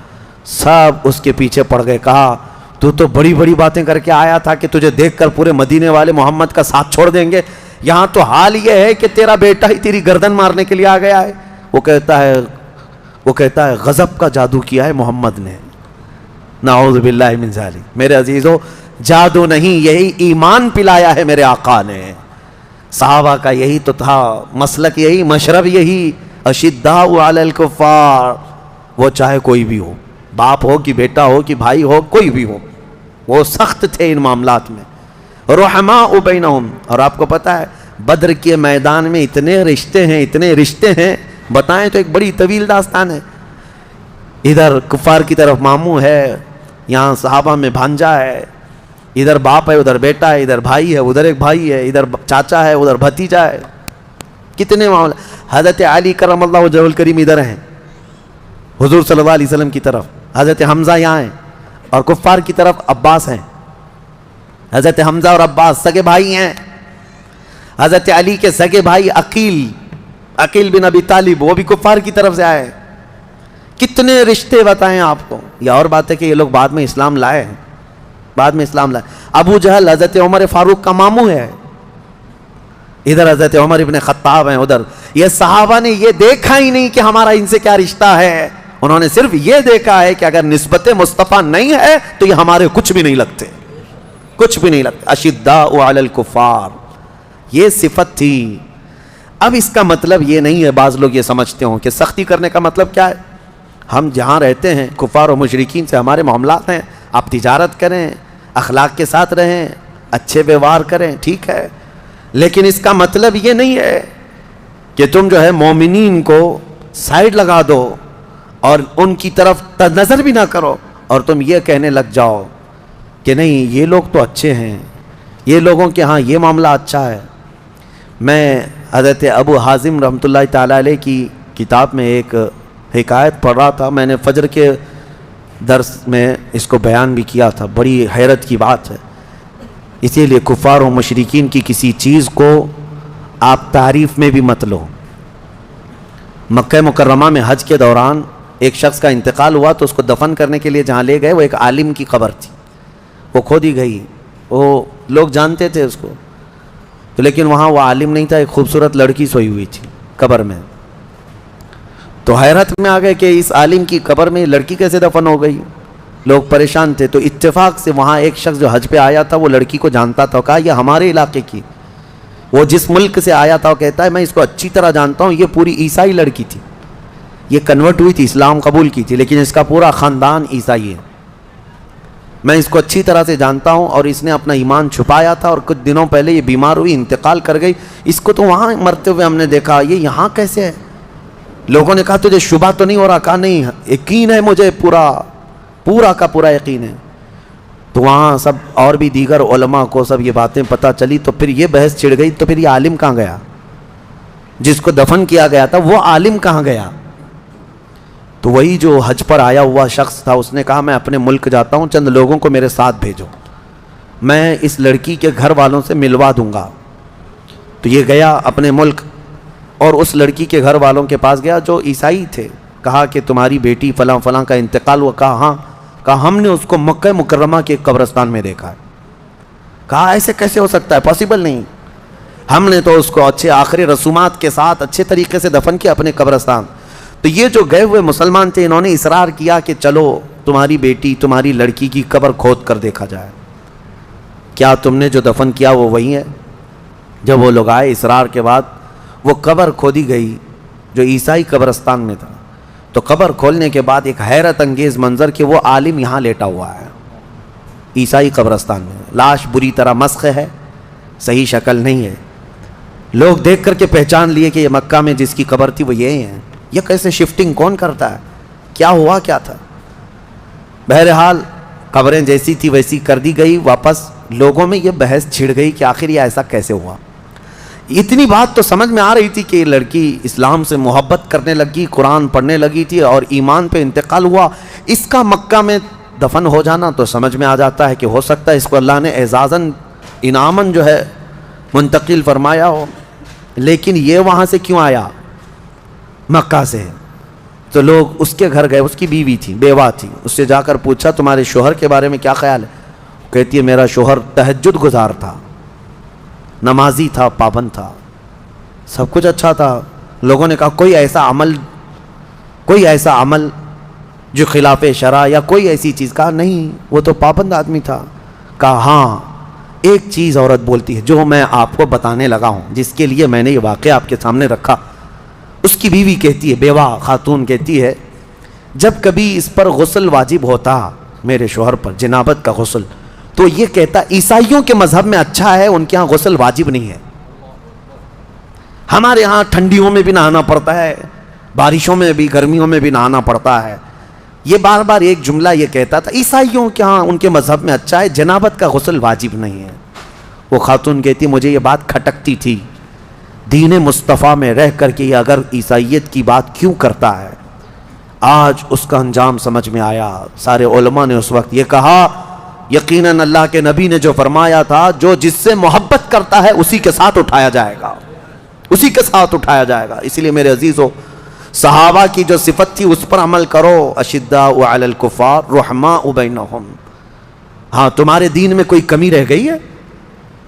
سب اس کے پیچھے پڑ گئے. کہا تو بڑی بڑی باتیں کر کے آیا تھا کہ تجھے دیکھ کر پورے مدینے والے محمد کا ساتھ چھوڑ دیں گے، یہاں تو حال یہ ہے کہ تیرا بیٹا ہی تیری گردن مارنے کے لیے آ گیا ہے. وہ کہتا ہے غضب کا جادو کیا ہے محمد نے، نعوذ باللہ من ذالک. میرے عزیزو، جادو نہیں، یہی ایمان پلایا ہے میرے آقا نے. صحابہ کا یہی تو تھا مسلک، یہی مشرب، یہی اشداء علی الکفار. وہ چاہے کوئی بھی ہو، باپ ہو کہ بیٹا ہو کہ بھائی ہو، کوئی بھی ہو، وہ سخت تھے ان معاملات میں. رحماء بینہم. اور آپ کو پتہ ہے بدر کے میدان میں اتنے رشتے ہیں بتائیں تو ایک بڑی طویل داستان ہے. ادھر کفار کی طرف ماموں ہے، یہاں صحابہ میں بھانجا ہے، ادھر باپ ہے، ادھر بیٹا ہے، ادھر بھائی ہے، ادھر ایک بھائی ہے، ادھر چاچا ہے، ادھر بھتیجا ہے. کتنے معاملے. حضرت علی کرم اللہ وجہہ الکریم ادھر ہیں، حضور صلی اللہ علیہ وسلم کی طرف حضرت حمزہ یہاں ہیں اور کفار کی طرف عباس ہیں. حضرت حمزہ اور عباس سگے بھائی ہیں. حضرت علی کے سگے بھائی عقیل بن ابی طالب وہ بھی کفار کی طرف سے آئے. کتنے رشتے بتائیں آپ کو. یہ اور بات ہے کہ یہ لوگ بعد میں اسلام لائے ہیں, بعد میں اسلام لائے. ابو جہل حضرت عمر فاروق کا ماموں ہے, ادھر حضرت عمر ابن خطاب ہیں ادھر. یہ صحابہ نے یہ دیکھا ہی نہیں کہ ہمارا ان سے کیا رشتہ ہے, انہوں نے صرف یہ دیکھا ہے کہ اگر نسبت مصطفیٰ نہیں ہے تو یہ ہمارے کچھ بھی نہیں لگتے, کچھ بھی نہیں لگتے. اشداء علی الکفار یہ صفت تھی. اب اس کا مطلب یہ نہیں ہے, بعض لوگ یہ سمجھتے ہوں کہ سختی کرنے کا مطلب کیا ہے. ہم جہاں رہتے ہیں کفار و مشرکین سے ہمارے معاملات ہیں, آپ تجارت کریں, اخلاق کے ساتھ رہیں, اچھے ویوہار کریں, ٹھیک ہے, لیکن اس کا مطلب یہ نہیں ہے کہ تم جو ہے مومنین کو سائیڈ لگا دو اور ان کی طرف نظر بھی نہ کرو اور تم یہ کہنے لگ جاؤ کہ نہیں یہ لوگ تو اچھے ہیں, یہ لوگوں کے ہاں یہ معاملہ اچھا ہے. میں حضرت ابو حازم رحمۃ اللہ تعالیٰ علیہ کی کتاب میں ایک حکایت پڑھ رہا تھا. میں نے فجر کے درس میں اس کو بیان بھی کیا تھا. بڑی حیرت کی بات ہے. اسی لیے کفار و مشرکین کی کسی چیز کو آپ تعریف میں بھی مت لو. مکہ مکرمہ میں حج کے دوران ایک شخص کا انتقال ہوا تو اس کو دفن کرنے کے لیے جہاں لے گئے وہ ایک عالم کی قبر تھی, وہ کھودی گئی. وہ لوگ جانتے تھے اس کو, تو لیکن وہاں وہ عالم نہیں تھا, ایک خوبصورت لڑکی سوئی ہوئی تھی قبر میں. تو حیرت میں آ گئے کہ اس عالم کی قبر میں لڑکی کیسے دفن ہو گئی. لوگ پریشان تھے. تو اتفاق سے وہاں ایک شخص جو حج پہ آیا تھا وہ لڑکی کو جانتا تھا. کہا یہ ہمارے علاقے کی, وہ جس ملک سے آیا تھا وہ کہتا ہے میں اس کو اچھی طرح جانتا ہوں, یہ پوری عیسائی لڑکی تھی, یہ کنورٹ ہوئی تھی, اسلام قبول کی تھی, لیکن اس کا پورا خاندان عیسائی ہے. میں اس کو اچھی طرح سے جانتا ہوں اور اس نے اپنا ایمان چھپایا تھا اور کچھ دنوں پہلے یہ بیمار ہوئی, انتقال کر گئی. اس کو تو وہاں مرتے ہوئے ہم نے دیکھا, یہ یہاں کیسے ہے. لوگوں نے کہا تجھے شبہ تو نہیں ہو رہا؟ کہا نہیں, یقین ہے مجھے, پورا کا پورا یقین ہے. تو وہاں سب اور بھی دیگر علماء کو سب یہ باتیں پتہ چلی. تو پھر یہ بحث چھڑ گئی, تو پھر یہ عالم کہاں گیا جس کو دفن کیا گیا تھا, وہ عالم کہاں گیا؟ تو وہی جو حج پر آیا ہوا شخص تھا اس نے کہا میں اپنے ملک جاتا ہوں, چند لوگوں کو میرے ساتھ بھیجو, میں اس لڑکی کے گھر والوں سے ملوا دوں گا. تو یہ گیا اپنے ملک اور اس لڑکی کے گھر والوں کے پاس گیا جو عیسائی تھے. کہا کہ تمہاری بیٹی فلاں فلاں کا انتقال ہوا. کہا ہاں. کہا ہم نے اس کو مکہ مکرمہ کے قبرستان میں دیکھا ہے. کہا ایسے کیسے ہو سکتا ہے, پاسبل نہیں. ہم نے تو اس کو اچھے آخری رسومات کے ساتھ اچھے طریقے سے دفن کیا اپنے قبرستان. تو یہ جو گئے ہوئے مسلمان تھے انہوں نے اصرار کیا کہ چلو تمہاری بیٹی تمہاری لڑکی کی قبر کھود کر دیکھا جائے, کیا تم نے جو دفن کیا وہ وہی ہے. جب وہ لوگ آئے اصرار کے بعد وہ قبر کھودی گئی جو عیسائی قبرستان میں تھا. تو قبر کھولنے کے بعد ایک حیرت انگیز منظر کہ وہ عالم یہاں لیٹا ہوا ہے عیسائی قبرستان میں. لاش بری طرح مسخ ہے, صحیح شکل نہیں ہے. لوگ دیکھ کر کے پہچان لیے کہ یہ مکہ میں جس کی قبر تھی وہ یہی ہے. یہ کیسے شفٹنگ کون کرتا ہے, کیا ہوا کیا تھا. بہرحال قبریں جیسی تھی ویسی کر دی گئی واپس. لوگوں میں یہ بحث چھڑ گئی کہ آخر یہ ایسا کیسے ہوا. اتنی بات تو سمجھ میں آ رہی تھی کہ یہ لڑکی اسلام سے محبت کرنے لگی, قرآن پڑھنے لگی تھی اور ایمان پہ انتقال ہوا. اس کا مکہ میں دفن ہو جانا تو سمجھ میں آ جاتا ہے کہ ہو سکتا ہے اس کو اللہ نے اعزازاً انعاماً جو ہے منتقل فرمایا ہو. لیکن یہ وہاں سے کیوں آیا مکہ سے؟ تو لوگ اس کے گھر گئے, اس کی بیوی تھی, بیوہ تھی. اس سے جا کر پوچھا تمہارے شوہر کے بارے میں کیا خیال ہے. کہتی ہے میرا شوہر تہجد گزار تھا, نمازی تھا, پابند تھا, سب کچھ اچھا تھا. لوگوں نے کہا کوئی ایسا عمل جو خلاف شرع یا کوئی ایسی چیز. کہا نہیں وہ تو پابند آدمی تھا. کہا ہاں ایک چیز عورت بولتی ہے جو میں آپ کو بتانے لگا ہوں, جس کے لیے میں نے یہ واقعہ آپ کے سامنے رکھا. اس کی بیوی کہتی ہے, بیوہ خاتون کہتی ہے جب کبھی اس پر غسل واجب ہوتا میرے شوہر پر, جنابت کا غسل, تو یہ کہتا عیسائیوں کے مذہب میں اچھا ہے, ان کے ہاں غسل واجب نہیں ہے. ہمارے ہاں ٹھنڈیوں میں بھی نہانا پڑتا ہے, بارشوں میں بھی, گرمیوں میں بھی نہانا پڑتا ہے. یہ بار بار ایک جملہ یہ کہتا تھا عیسائیوں کے ہاں ان کے مذہب میں اچھا ہے, جنابت کا غسل واجب نہیں ہے. وہ خاتون کہتی مجھے یہ بات کھٹکتی تھی, دین مصطفیٰ میں رہ کر کے یہ اگر عیسائیت کی بات کیوں کرتا ہے. آج اس کا انجام سمجھ میں آیا۔ سارے علماء نے اس وقت یہ کہا یقیناً اللہ کے نبی نے جو فرمایا تھا جو جس سے محبت کرتا ہے اسی کے ساتھ اٹھایا جائے گا، اسی کے ساتھ اٹھایا جائے گا۔ اسی لیے میرے عزیزو، صحابہ کی جو صفت تھی اس پر عمل کرو۔ اشداء علی الکفار رحماء بینہم۔ ہاں تمہارے دین میں کوئی کمی رہ گئی ہے؟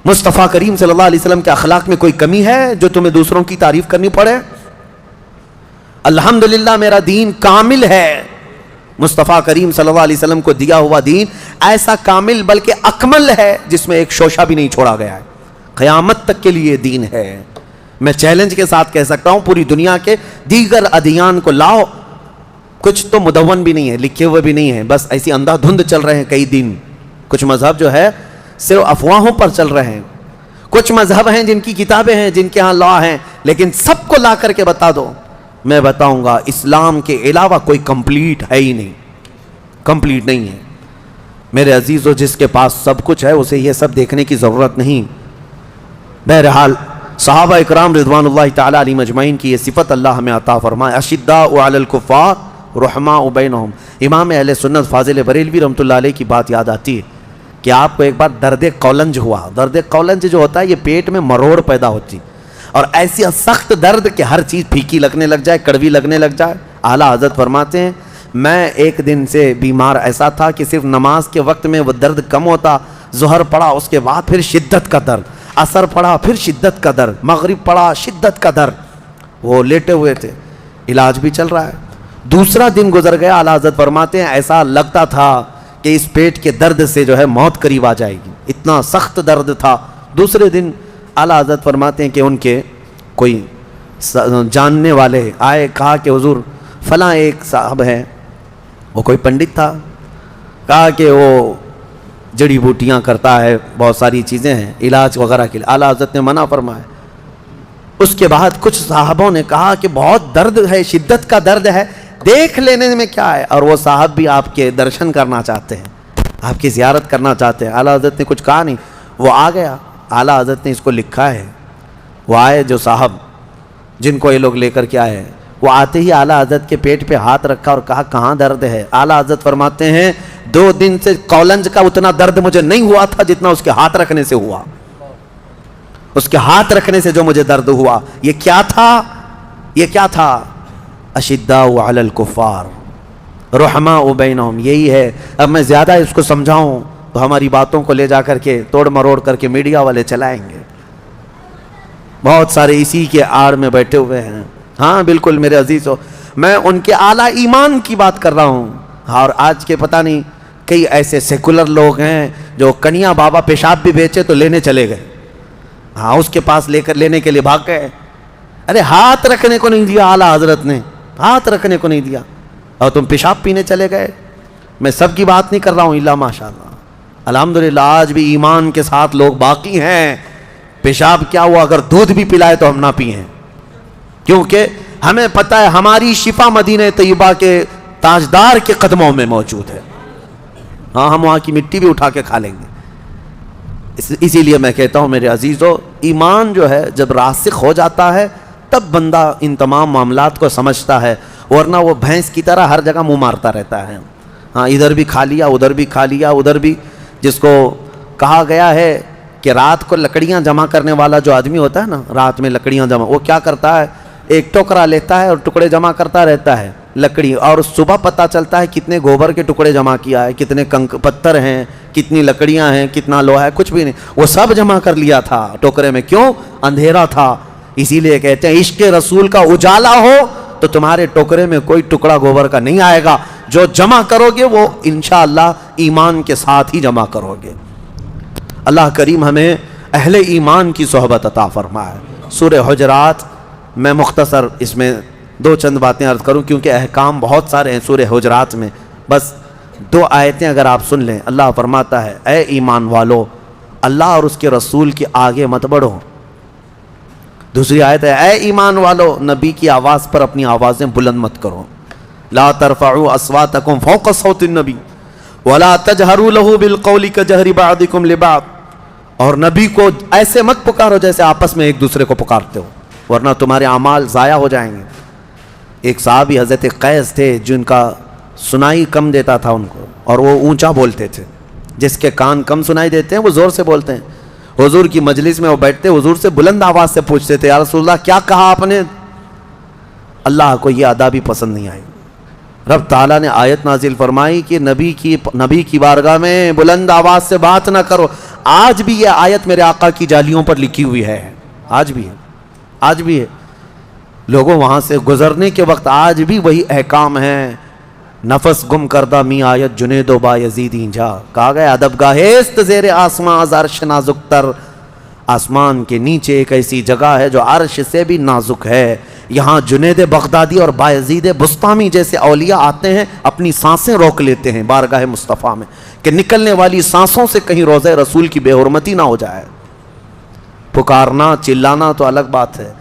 مصطفیٰ کریم صلی اللہ علیہ وسلم کے اخلاق میں کوئی کمی ہے جو تمہیں دوسروں کی تعریف کرنی پڑے؟ الحمدللہ میرا دین کامل ہے۔ مصطفیٰ کریم صلی اللہ علیہ وسلم کو دیا ہوا دین ایسا کامل بلکہ اکمل ہے جس میں ایک شوشہ بھی نہیں چھوڑا گیا ہے، قیامت تک کے لیے دین ہے۔ میں چیلنج کے ساتھ کہہ سکتا ہوں پوری دنیا کے دیگر ادیان کو لاؤ، کچھ تو مدون بھی نہیں ہے، لکھے ہوئے بھی نہیں ہے، بس ایسی اندھا دھند چل رہے ہیں کئی دن۔ کچھ مذہب جو ہے صرف افواہوں پر چل رہے ہیں، کچھ مذہب ہیں جن کی کتابیں ہیں، جن کے ہاں لا ہیں، لیکن سب کو لا کر کے بتا دو، میں بتاؤں گا اسلام کے علاوہ کوئی کمپلیٹ ہے ہی نہیں، کمپلیٹ نہیں ہے۔ میرے عزیزو، جس کے پاس سب کچھ ہے اسے یہ سب دیکھنے کی ضرورت نہیں۔ بہرحال صحابہ اکرام رضوان اللہ تعالیٰ علیہم اجمعین کی یہ صفت اللہ ہمیں عطا فرمائے۔ اشداء علی الکفار رحماء بینہم۔ امام اہل سنت فاضل بریلوی رحمۃ اللہ علیہ کی بات یاد آتی ہے کہ آپ کو ایک بار درد قولنج ہوا۔ درد قولنج جو ہوتا ہے یہ پیٹ میں مروڑ پیدا ہوتی اور ایسی سخت درد کہ ہر چیز پھیکی لگنے لگ جائے، کڑوی لگنے لگ جائے۔ اعلیٰ حضرت فرماتے ہیں میں ایک دن سے بیمار ایسا تھا کہ صرف نماز کے وقت میں وہ درد کم ہوتا، ظہر پڑا اس کے بعد پھر شدت کا درد، عصر پڑا پھر شدت کا درد، مغرب پڑا شدت کا درد۔ وہ لیٹے ہوئے تھے، علاج بھی چل رہا ہے۔ دوسرا دن گزر گیا، اعلیٰ حضرت فرماتے ہیں ایسا لگتا تھا کہ اس پیٹ کے درد سے جو ہے موت قریب آ جائے گی، اتنا سخت درد تھا۔ دوسرے دن اعلیٰ حضرت فرماتے ہیں کہ ان کے کوئی جاننے والے آئے، کہا کہ حضور فلاں ایک صاحب ہے، وہ کوئی پنڈت تھا، کہا کہ وہ جڑی بوٹیاں کرتا ہے، بہت ساری چیزیں ہیں علاج وغیرہ کے لیے۔ اعلیٰ حضرت نے منع فرمایا۔ اس کے بعد کچھ صحابوں نے کہا کہ بہت درد ہے، شدت کا درد ہے، دیکھ لینے میں کیا ہے، اور وہ صاحب بھی آپ کے درشن کرنا چاہتے ہیں، آپ کی زیارت کرنا چاہتے ہیں۔ اعلیٰ حضرت نے کچھ کہا نہیں، وہ آ گیا۔ اعلیٰ حضرت نے اس کو لکھا ہے، وہ آئے جو صاحب جن کو یہ لوگ لے کر کے آئے، وہ آتے ہی اعلیٰ حضرت کے پیٹ پہ ہاتھ رکھا اور کہا کہاں درد ہے؟ اعلیٰ حضرت فرماتے ہیں 2 دن سے قولنج کا اتنا درد مجھے نہیں ہوا تھا جتنا اس کے ہاتھ رکھنے سے ہوا، اس کے ہاتھ رکھنے سے جو مجھے درد ہوا۔ یہ کیا تھا؟ یہ کیا تھا؟ اشداء علی الکفار رحماء بینہم، یہی ہے۔ اب میں زیادہ اس کو سمجھاؤں تو ہماری باتوں کو لے جا کر کے توڑ مروڑ کر کے میڈیا والے چلائیں گے، بہت سارے اسی کے آڑ میں بیٹھے ہوئے ہیں۔ ہاں بالکل میرے عزیزو، میں ان کے اعلیٰ ایمان کی بات کر رہا ہوں۔ اور آج کے پتہ نہیں کئی ایسے سیکولر لوگ ہیں جو کنیا بابا پیشاب بھی بیچے تو لینے چلے گئے، ہاں اس کے پاس لینے کے لیے بھاگ گئے۔ ارے ہاتھ رکھنے کو نہیں دیا اعلیٰ حضرت نے، ہاتھ رکھنے کو نہیں دیا، اور تم پیشاب پینے چلے گئے۔ میں سب کی بات نہیں کر رہا ہوں، الا ماشاءاللہ الحمدللہ آج بھی ایمان کے ساتھ لوگ باقی ہیں۔ پیشاب کیا ہوا، اگر دودھ بھی پلائے تو ہم نہ پئیں، کیونکہ ہمیں پتہ ہے ہماری شفا مدینہ طیبہ کے تاجدار کے قدموں میں موجود ہے۔ ہاں ہم وہاں کی مٹی بھی اٹھا کے کھا لیں گے۔ اسی لیے میں کہتا ہوں میرے عزیزو، ایمان جو ہے جب راسخ ہو جاتا ہے تب بندہ ان تمام معاملات کو سمجھتا ہے، ورنہ وہ بھینس کی طرح ہر جگہ منہ مارتا رہتا ہے۔ ہاں ادھر بھی کھا لیا، ادھر بھی کھا لیا، ادھر بھی۔ جس کو کہا گیا ہے کہ رات کو لکڑیاں جمع کرنے والا جو آدمی ہوتا ہے نا، رات میں لکڑیاں جمع، وہ کیا کرتا ہے، ایک ٹوکرا لیتا ہے اور ٹکڑے جمع کرتا رہتا ہے لکڑی، اور صبح پتہ چلتا ہے کتنے گوبر کے ٹکڑے جمع کیا ہے، کتنے پتھر ہیں، کتنی لکڑیاں ہیں، کتنا لوہا ہے، کچھ بھی نہیں، وہ سب جمع کر لیا تھا ٹوکرے میں۔ کیوں؟ اندھیرا تھا۔ اسی لیے کہتے ہیں عشق رسول کا اجالا ہو تو تمہارے ٹوکرے میں کوئی ٹکڑا گوبر کا نہیں آئے گا، جو جمع کرو گے وہ انشاءاللہ ایمان کے ساتھ ہی جمع کرو گے۔ اللہ کریم ہمیں اہل ایمان کی صحبت عطا فرمائے۔ سورہ حجرات، میں مختصر اس میں 2 چند باتیں عرض کروں کیونکہ احکام بہت سارے ہیں سورہ حجرات میں، بس 2 آیتیں اگر آپ سن لیں۔ اللہ فرماتا ہے اے ایمان والو، اللہ اور اس کے رسول کے آگے مت بڑھو۔ دوسری آیت ہے اے ایمان والو، نبی کی آواز پر اپنی آوازیں بلند مت کرو۔ لا ترفعوا اصواتکم فوق صوت النبی ولا تجہروا له بالقول کجہر بعضکم لبعض، اور نبی کو ایسے مت پکارو جیسے آپس میں ایک دوسرے کو پکارتے ہو، ورنہ تمہارے اعمال ضائع ہو جائیں گے۔ ایک صحابی حضرت قیس تھے جن کا سنائی کم دیتا تھا ان کو، اور وہ اونچا بولتے تھے. جس کے کان کم سنائی دیتے ہیں وہ زور سے بولتے ہیں. حضور کی مجلس میں وہ بیٹھتے، حضور سے بلند آواز سے پوچھتے تھے، یا رسول اللہ کیا کہا آپ نے؟ اللہ کو یہ ادا بھی پسند نہیں آئی. رب تعالیٰ نے آیت نازل فرمائی کہ نبی کی بارگاہ میں بلند آواز سے بات نہ کرو. آج بھی یہ آیت میرے آقا کی جالیوں پر لکھی ہوئی ہے، آج بھی ہے. لوگوں وہاں سے گزرنے کے وقت آج بھی وہی احکام ہیں. نفس گم کردہ می آیت جنید و با یزیدین جا، کہا گیا ادب گاہست زیر آسمان از عرش نازک تر. آسمان کے نیچے ایک ایسی جگہ ہے جو عرش سے بھی نازک ہے. یہاں جنید بغدادی اور بایزید بسطامی جیسے اولیاء آتے ہیں، اپنی سانسیں روک لیتے ہیں بارگاہ مصطفیٰ میں کہ نکلنے والی سانسوں سے کہیں روضہ رسول کی بے حرمتی نہ ہو جائے. پکارنا چلانا تو الگ بات ہے.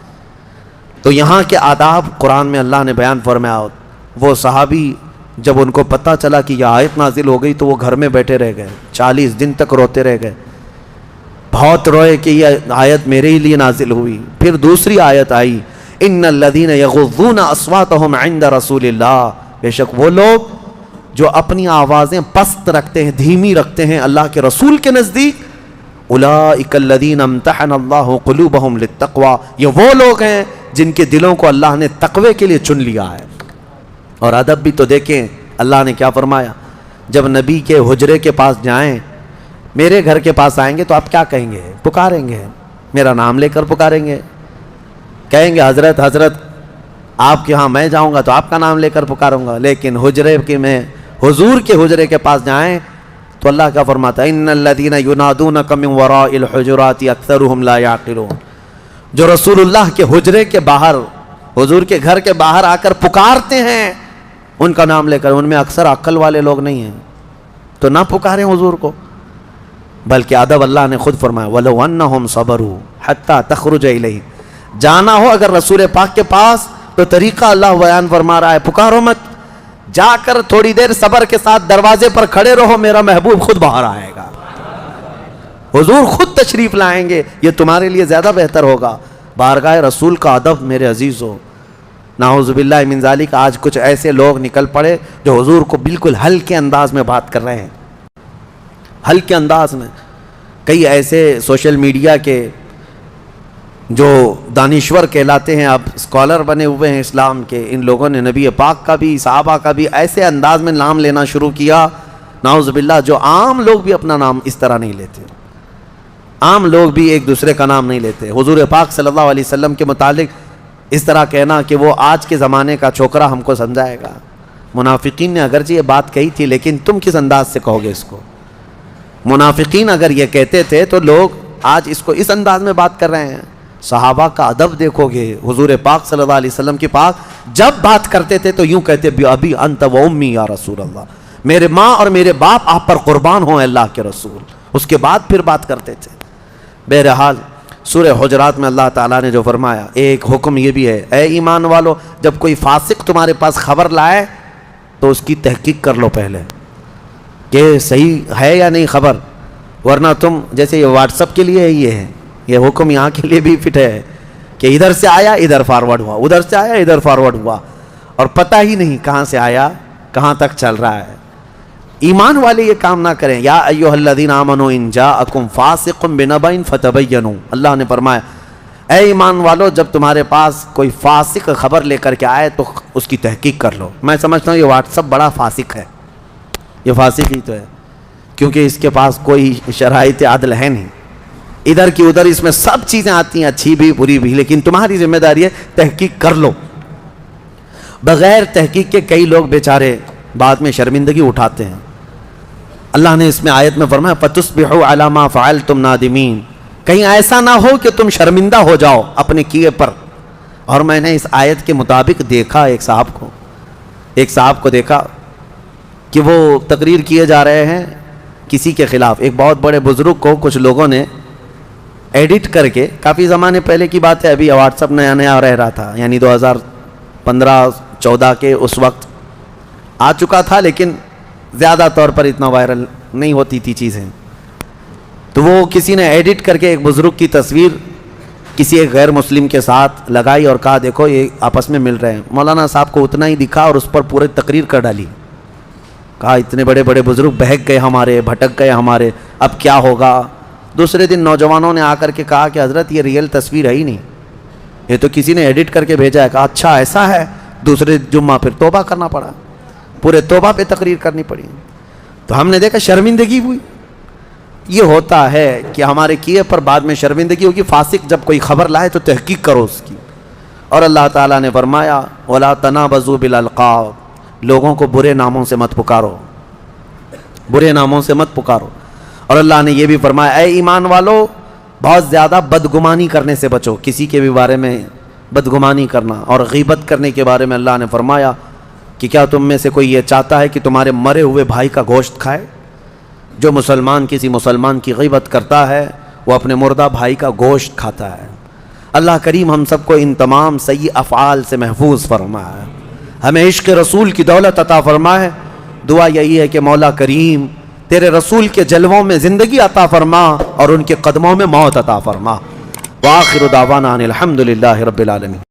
تو یہاں کے آداب قرآن میں اللہ نے بیان فرمایا. وہ صحابی جب ان کو پتہ چلا کہ یہ آیت نازل ہو گئی تو وہ گھر میں بیٹھے رہ گئے، 40 دن تک روتے رہ گئے. بہت روئے کہ یہ آیت میرے ہی لیے نازل ہوئی. پھر دوسری آیت آئی، ان الذین یغضون اصواتهم عند رسول اللہ، بے شک وہ لوگ جو اپنی آوازیں پست رکھتے ہیں، دھیمی رکھتے ہیں اللہ کے رسول کے نزدیک، اولئک الذین امتحن اللہ قلوبهم للتقوی، یہ وہ لوگ ہیں جن کے دلوں کو اللہ نے تقوی کے لیے چن لیا ہے. اور ادب بھی تو دیکھیں اللہ نے کیا فرمایا. جب نبی کے حجرے کے پاس جائیں، میرے گھر کے پاس آئیں گے تو آپ کیا کہیں گے؟ پکاریں گے، میرا نام لے کر پکاریں گے. کہیں گے حضرت حضرت آپ کے ہاں میں جاؤں گا تو آپ کا نام لے کر پکاروں گا. لیکن حجرے کے میں حضور کے حجرے کے پاس جائیں تو اللہ کیا فرماتا ہے، ان الذین ینادونک من وراء الحجرات اکثرهم لا یعقلون. جو رسول اللہ کے حجرے کے باہر، حضور کے گھر کے باہر آ کر پکارتے ہیں ان کا نام لے کر، ان میں اکثر عقل والے لوگ نہیں ہیں. تو نہ پکاریں حضور کو. بلکہ ادب اللہ نے خود فرمایا وَلَوْ أَنَّهُمْ صَبَرُوا حَتَّى تَخْرُجَ إِلَيْهِ. جانا ہو اگر رسول پاک کے پاس تو طریقہ اللہ بیان فرما رہا ہے، پکارو مت، جا کر تھوڑی دیر صبر کے ساتھ دروازے پر کھڑے رہو، میرا محبوب خود باہر آئے گا، حضور خود تشریف لائیں گے، یہ تمہارے لیے زیادہ بہتر ہوگا. بارگاہ رسول کا ادب میرے عزیزو. نعوذ باللہ من ذالک آج کچھ ایسے لوگ نکل پڑے جو حضور کو بالکل ہلکے انداز میں بات کر رہے ہیں، ہلکے انداز میں. کئی ایسے سوشل میڈیا کے جو دانشور کہلاتے ہیں، اب اسکالر بنے ہوئے ہیں اسلام کے، ان لوگوں نے نبی پاک کا بھی صحابہ کا بھی ایسے انداز میں نام لینا شروع کیا، نعوذ باللہ، جو عام لوگ بھی اپنا نام اس طرح نہیں لیتے. عام لوگ بھی ایک دوسرے کا نام نہیں لیتے. حضور پاک صلی اللہ علیہ وسلم کے متعلق اس طرح کہنا کہ وہ آج کے زمانے کا چھوکرا ہم کو سمجھائے گا. منافقین نے اگرچہ یہ بات کہی تھی لیکن تم کس انداز سے کہو گے اس کو؟ منافقین اگر یہ کہتے تھے تو لوگ آج اس کو اس انداز میں بات کر رہے ہیں. صحابہ کا ادب دیکھو گے، حضور پاک صلی اللہ علیہ وسلم کے پاک جب بات کرتے تھے تو یوں کہتے ابی انت و امی یا رسول اللہ، میرے ماں اور میرے باپ آپ پر قربان ہوں اللہ کے رسول. اس کے بعد پھر بات کرتے تھے. بہرحال سورہ حجرات میں اللہ تعالیٰ نے جو فرمایا، ایک حکم یہ بھی ہے، اے ایمان والو جب کوئی فاسق تمہارے پاس خبر لائے تو اس کی تحقیق کر لو پہلے کہ صحیح ہے یا نہیں خبر، ورنہ تم جیسے یہ واٹس ایپ کے لیے یہ ہے، یہ حکم یہاں کے لیے بھی فٹ ہے کہ ادھر سے آیا ادھر فارورڈ ہوا، ادھر سے آیا ادھر فارورڈ ہوا، اور پتہ ہی نہیں کہاں سے آیا کہاں تک چل رہا ہے. ایمان والے یہ کام نہ کریں. یا ایھا الذین آمنوا ان جاءکم فاسق بنبأ فتبینوا، اللہ نے فرمایا اے ایمان والو جب تمہارے پاس کوئی فاسق خبر لے کر کے آئے تو اس کی تحقیق کر لو. میں سمجھتا ہوں یہ واٹس ایپ بڑا فاسق ہے، یہ فاسق ہی تو ہے، کیونکہ اس کے پاس کوئی شرائط عدل ہے نہیں. ادھر کی ادھر اس میں سب چیزیں آتی ہیں، اچھی بھی بری بھی، لیکن تمہاری ذمہ داری ہے تحقیق کر لو. بغیر تحقیق کے کئی لوگ بیچارے بعد میں شرمندگی اٹھاتے ہیں. اللہ نے اس میں آیت میں فرمایا فَتُصْبِحُوا عَلَى مَا فَعَلْتُمْ نَادِمِينَ، کہیں ایسا نہ ہو کہ تم شرمندہ ہو جاؤ اپنے کیے پر. اور میں نے اس آیت کے مطابق دیکھا ایک صاحب کو دیکھا کہ وہ تقریر کیے جا رہے ہیں کسی کے خلاف. ایک بہت بڑے بزرگ کو کچھ لوگوں نے ایڈٹ کر کے، کافی زمانے پہلے کی بات ہے، ابھی واٹس ایپ نیا نیا رہ رہا تھا، یعنی 2015-14 کے اس وقت آ چکا تھا، لیکن زیادہ طور پر اتنا وائرل نہیں ہوتی تھی چیزیں. تو وہ کسی نے ایڈٹ کر کے ایک بزرگ کی تصویر کسی ایک غیر مسلم کے ساتھ لگائی اور کہا دیکھو یہ آپس میں مل رہے ہیں. مولانا صاحب کو اتنا ہی دکھا اور اس پر پورے تقریر کر ڈالی. کہا اتنے بڑے بڑے بزرگ بہک گئے ہمارے، بھٹک گئے ہمارے، اب کیا ہوگا؟ دوسرے دن نوجوانوں نے آ کر کے کہا کہ حضرت یہ ریئل تصویر ہے ہی نہیں، یہ تو کسی نے ایڈٹ کر کے بھیجا ہے. کہا اچھا ایسا ہے. دوسرے جمعہ پھر توبہ کرنا پڑا، پورے توبہ پہ تقریر کرنی پڑی. تو ہم نے دیکھا شرمندگی ہوئی. یہ ہوتا ہے کہ ہمارے کیے پر بعد میں شرمندگی ہوگی. فاسق جب کوئی خبر لائے تو تحقیق کرو اس کی. اور اللہ تعالیٰ نے فرمایا وَلَا تَنَابَزُوا بِالْأَلْقَابِ، لوگوں کو برے ناموں سے مت پکارو، برے ناموں سے مت پکارو. اور اللہ نے یہ بھی فرمایا اے ایمان والو بہت زیادہ بدگمانی کرنے سے بچو. کسی کے بھی بارے میں بدگمانی کرنا اور غیبت کرنے کے بارے میں اللہ نے فرمایا کہ کیا تم میں سے کوئی یہ چاہتا ہے کہ تمہارے مرے ہوئے بھائی کا گوشت کھائے؟ جو مسلمان کسی مسلمان کی غیبت کرتا ہے وہ اپنے مردہ بھائی کا گوشت کھاتا ہے. اللہ کریم ہم سب کو ان تمام سیئ افعال سے محفوظ فرمائے، ہمیں عشق رسول کی دولت عطا فرمائے. دعا یہی ہے کہ مولا کریم تیرے رسول کے جلووں میں زندگی عطا فرما اور ان کے قدموں میں موت عطا فرما. وآخر دعوانا ان الحمد للہ رب العالمین.